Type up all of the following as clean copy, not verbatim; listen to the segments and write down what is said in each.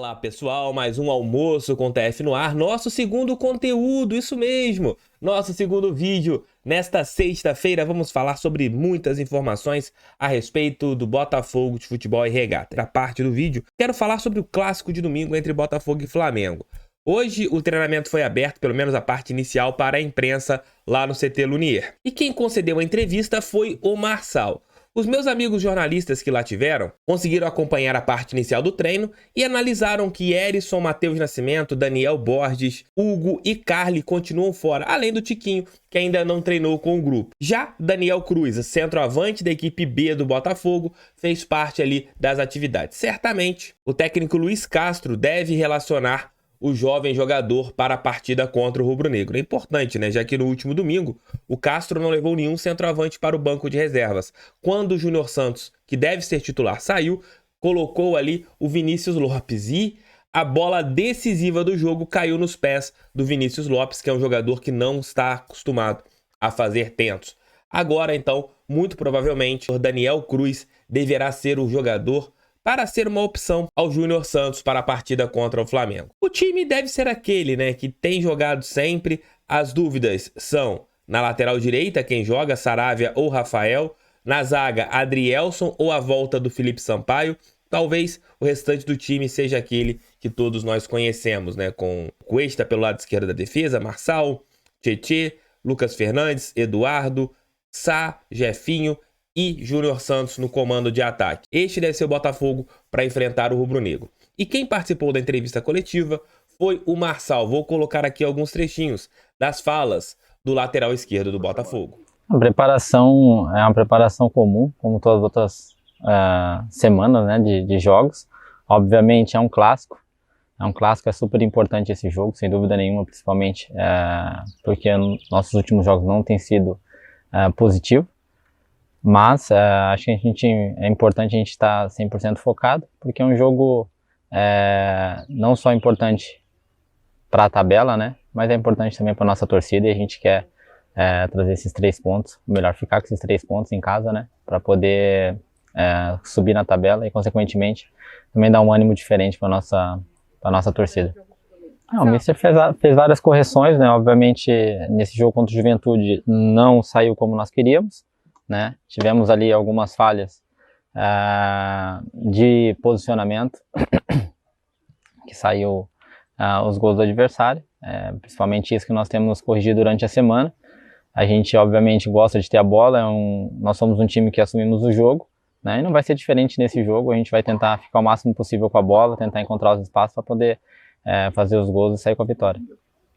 Fala pessoal, mais um almoço com TF no ar, nosso segundo conteúdo, isso mesmo, nosso segundo vídeo. Nesta sexta-feira vamos falar sobre muitas informações a respeito do Botafogo de Futebol e Regata. Na parte do vídeo, quero falar sobre o clássico de domingo entre Botafogo e Flamengo. Hoje o treinamento foi aberto, pelo menos a parte inicial, para a imprensa lá no CT Lunier. E quem concedeu a entrevista foi o Marçal. Os meus amigos jornalistas que lá tiveram conseguiram acompanhar a parte inicial do treino e analisaram que Herisson, Matheus Nascimento, Daniel Borges, Hugo e Carly continuam fora, além do Tiquinho, que ainda não treinou com o grupo. Já Daniel Cruz, centroavante da equipe B do Botafogo, fez parte ali das atividades. Certamente, o técnico Luiz Castro deve relacionar o jovem jogador para a partida contra o rubro-negro. É importante, né? Já que no último domingo, o Castro não levou nenhum centroavante para o banco de reservas. Quando o Júnior Santos, que deve ser titular, saiu, colocou ali o Vinícius Lopes. E a bola decisiva do jogo caiu nos pés do Vinícius Lopes, que é um jogador que não está acostumado a fazer tentos. Agora, então, muito provavelmente, o Daniel Cruz deverá ser o jogador para ser uma opção ao Júnior Santos para a partida contra o Flamengo. O time deve ser aquele, né, que tem jogado sempre. As dúvidas são na lateral direita, quem joga, Saravia ou Rafael. Na zaga, Adrielson ou a volta do Felipe Sampaio. Talvez o restante do time seja aquele que todos nós conhecemos, né, com Cuesta pelo lado esquerdo da defesa, Marçal, Tietê, Lucas Fernandes, Eduardo, Sá, Jefinho e Júnior Santos no comando de ataque. Este deve ser o Botafogo para enfrentar o rubro-negro. E quem participou da entrevista coletiva foi o Marçal. Vou colocar aqui alguns trechinhos das falas do lateral esquerdo do Botafogo. A preparação é uma preparação comum, como todas as outras semanas, né, de jogos. Obviamente é um clássico. É super importante esse jogo, sem dúvida nenhuma, principalmente porque nossos últimos jogos não têm sido positivos. Mas acho que é importante a gente estar 100% focado, porque é um jogo não só importante para a tabela, né, mas é importante também para a nossa torcida, e a gente quer trazer esses 3 pontos, melhor ficar com esses 3 pontos em casa, né, para poder subir na tabela e, consequentemente, também dar um ânimo diferente para a nossa torcida. O Mister fez várias correções, né, obviamente nesse jogo contra o Juventude não saiu como nós queríamos, né? Tivemos ali algumas falhas de posicionamento, que saiu os gols do adversário, principalmente isso que nós temos corrigido durante a semana. A gente obviamente gosta de ter a bola, nós somos um time que assumimos o jogo, né? E não vai ser diferente nesse jogo. A gente vai tentar ficar o máximo possível com a bola, tentar encontrar os espaços para poder fazer os gols e sair com a vitória.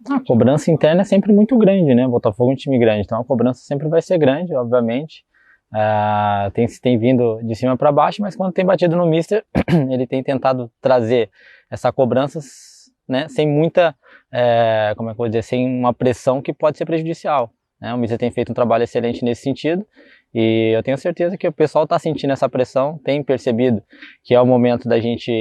A cobrança interna é sempre muito grande, né? O Botafogo é um time grande, então a cobrança sempre vai ser grande, obviamente. Tem vindo de cima para baixo, mas quando tem batido no Mister, ele tem tentado trazer essa cobrança, né, sem muita, como é que eu vou dizer, sem uma pressão que pode ser prejudicial, né? O Mister tem feito um trabalho excelente nesse sentido, e eu tenho certeza que o pessoal está sentindo essa pressão, tem percebido que é o momento da gente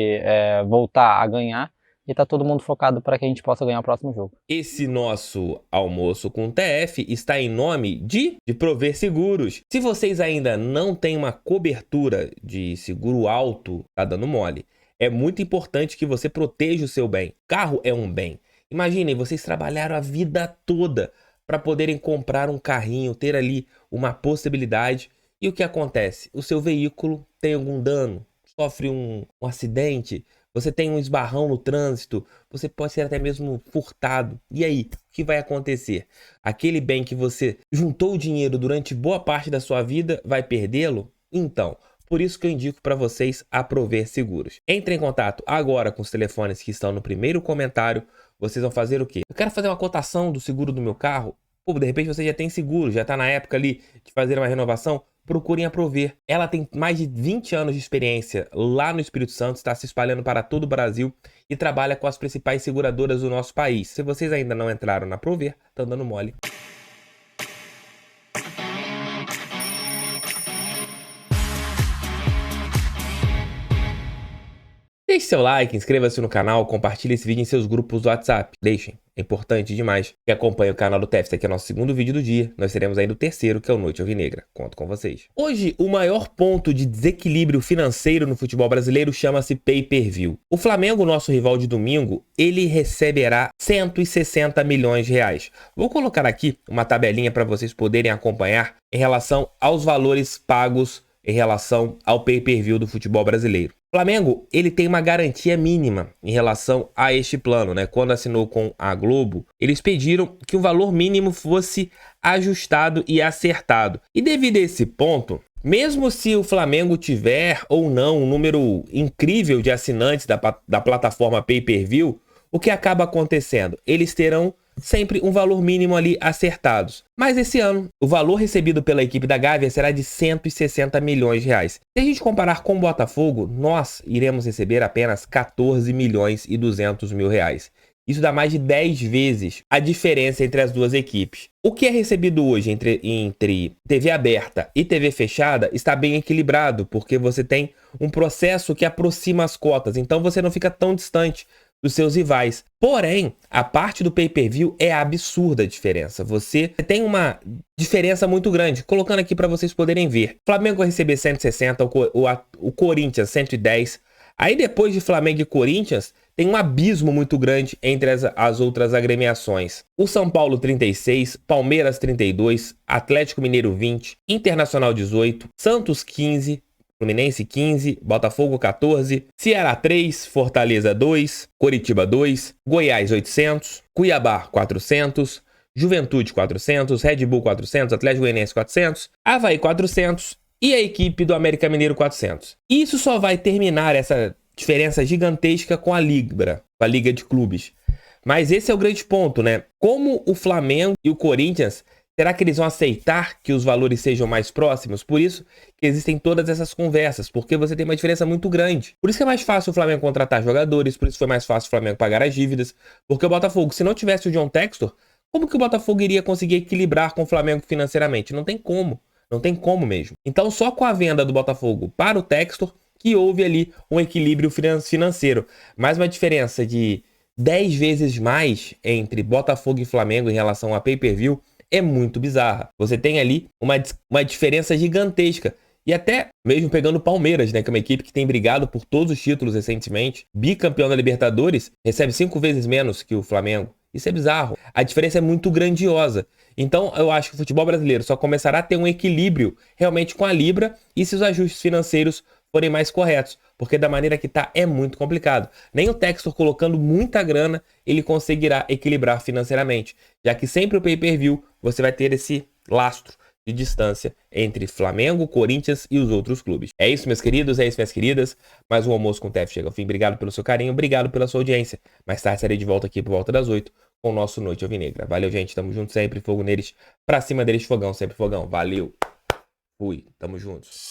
voltar a ganhar, e tá todo mundo focado para que a gente possa ganhar o próximo jogo. Esse nosso almoço com TF está em nome de Prover Seguros. Se vocês ainda não têm uma cobertura de seguro alto, tá dando mole. É muito importante que você proteja o seu bem. Carro é um bem. Imaginem, vocês trabalharam a vida toda para poderem comprar um carrinho, ter ali uma possibilidade. E o que acontece? O seu veículo tem algum dano, sofre um acidente, você tem um esbarrão no trânsito, você pode ser até mesmo furtado. E aí, o que vai acontecer? Aquele bem que você juntou dinheiro durante boa parte da sua vida, vai perdê-lo? Então, por isso que eu indico para vocês a Prover Seguros. Entre em contato agora com os telefones que estão no primeiro comentário. Vocês vão fazer o quê? Eu quero fazer uma cotação do seguro do meu carro. Pô, de repente você já tem seguro, já está na época ali de fazer uma renovação. Procurem a Prover. Ela tem mais de 20 anos de experiência lá no Espírito Santo, está se espalhando para todo o Brasil e trabalha com as principais seguradoras do nosso país. Se vocês ainda não entraram na Prover, estão dando mole. Deixe seu like, inscreva-se no canal, compartilhe esse vídeo em seus grupos do WhatsApp. Deixem é importante demais que acompanhe o canal do TEF. Esse aqui é o nosso segundo vídeo do dia. Nós teremos ainda o terceiro, que é o Noite Alvinegra. Conto com vocês. Hoje, o maior ponto de desequilíbrio financeiro no futebol brasileiro chama-se pay-per-view. O Flamengo, nosso rival de domingo, ele receberá 160 milhões de reais. Vou colocar aqui uma tabelinha para vocês poderem acompanhar em relação aos valores pagos em relação ao pay-per-view do futebol brasileiro. O Flamengo, ele tem uma garantia mínima em relação a este plano, né? Quando assinou com a Globo, eles pediram que o valor mínimo fosse ajustado e acertado. E devido a esse ponto, mesmo se o Flamengo tiver ou não um número incrível de assinantes da plataforma pay-per-view, o que acaba acontecendo? Eles terão sempre um valor mínimo ali acertados. Mas esse ano, o valor recebido pela equipe da Gávea será de 160 milhões de reais. Se a gente comparar com o Botafogo, nós iremos receber apenas 14 milhões e 200 mil reais. Isso dá mais de 10 vezes a diferença entre as duas equipes. O que é recebido hoje entre TV aberta e TV fechada está bem equilibrado, porque você tem um processo que aproxima as cotas, então você não fica tão distante dos seus rivais. Porém, a parte do pay-per-view é absurda a diferença. Você tem uma diferença muito grande. Colocando aqui para vocês poderem ver. Flamengo vai receber 160, o Corinthians 110. Aí depois de Flamengo e Corinthians, tem um abismo muito grande entre as outras agremiações. O São Paulo 36, Palmeiras 32, Atlético Mineiro 20, Internacional 18, Santos 15, Fluminense 15, Botafogo 14, Ceará 3, Fortaleza 2, Coritiba 2, Goiás 800, Cuiabá 400, Juventude 400, Red Bull 400, Atlético Goianiense 400, Avaí 400 e a equipe do América Mineiro 400. Isso só vai terminar essa diferença gigantesca com a Liga de Clubes. Mas esse é o grande ponto, né? Como o Flamengo e o Corinthians, será que eles vão aceitar que os valores sejam mais próximos? Por isso que existem todas essas conversas, porque você tem uma diferença muito grande. Por isso que é mais fácil o Flamengo contratar jogadores, por isso foi mais fácil o Flamengo pagar as dívidas, porque o Botafogo, se não tivesse o John Textor, como que o Botafogo iria conseguir equilibrar com o Flamengo financeiramente? Não tem como, não tem como mesmo. Então só com a venda do Botafogo para o Textor que houve ali um equilíbrio financeiro. Mas uma diferença de 10 vezes mais entre Botafogo e Flamengo em relação a pay-per-view é muito bizarra. Você tem ali uma diferença gigantesca. E até mesmo pegando o Palmeiras, né, que é uma equipe que tem brigado por todos os títulos recentemente, bicampeão da Libertadores, recebe 5 vezes menos que o Flamengo. Isso é bizarro. A diferença é muito grandiosa. Então eu acho que o futebol brasileiro só começará a ter um equilíbrio realmente com a Libra e se os ajustes financeiros forem mais corretos, porque da maneira que tá é muito complicado. Nem o Textor colocando muita grana, ele conseguirá equilibrar financeiramente, já que sempre o pay-per-view você vai ter esse lastro de distância entre Flamengo, Corinthians e os outros clubes. É isso, meus queridos, é isso, minhas queridas. Mais um Almoço com o TEF chega ao fim. Obrigado pelo seu carinho, obrigado pela sua audiência. Mais tarde estarei de volta aqui por volta das 8 com o nosso Noite Alvinegra. Valeu, gente, tamo junto sempre, fogo neles, pra cima deles, fogão, sempre fogão. Valeu, fui, tamo juntos.